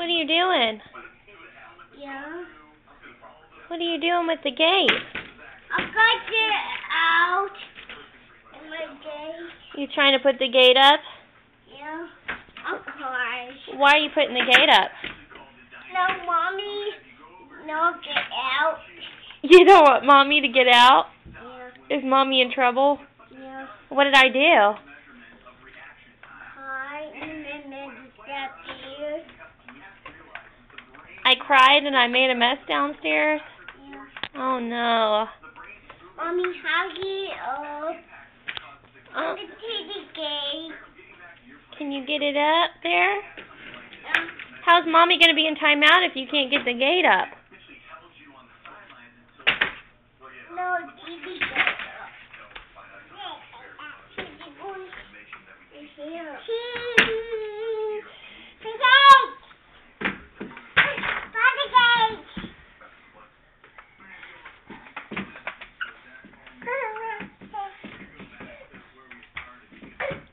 What are you doing? Yeah. What are you doing with the gate? I'm going to get out in my gate. You trying to put the gate up? Yeah. Of course. Why are you putting the gate up? No, Mommy. No, get out. You don't want Mommy to get out? Yeah. Is Mommy in trouble? Yeah. What did I do? Hi, and then step here. I cried and I made a mess downstairs? Yeah. Oh no. Mommy, huggy up. Oh. To the gate. Can you get it up there? Yeah. How's Mommy going to be in timeout if you can't get the gate up? No, TV gate up. Here.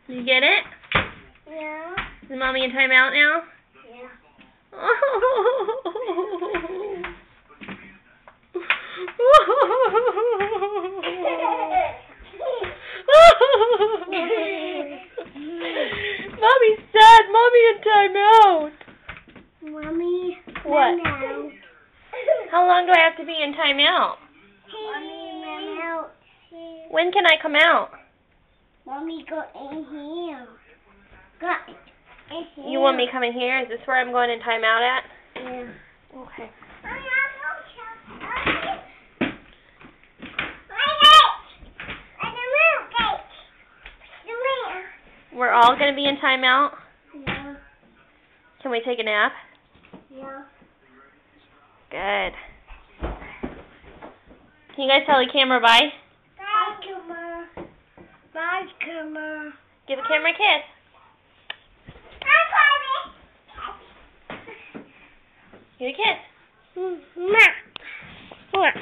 You get it? Yeah. Is Mommy in timeout now? Yeah. Mommy's sad. Mommy in timeout. Mommy. What? Now. How long do I have to be in timeout? Mommy, out. When can I come out? Mommy, go in here. Go in here. You want me coming here? Is this where I'm going in timeout at? Yeah. Okay. We're all going to be in timeout? Yeah. Can we take a nap? Yeah. Good. Can you guys tell the camera bye? Bye, camera. Bye, camera. Give the camera a kiss. Give a kiss. What?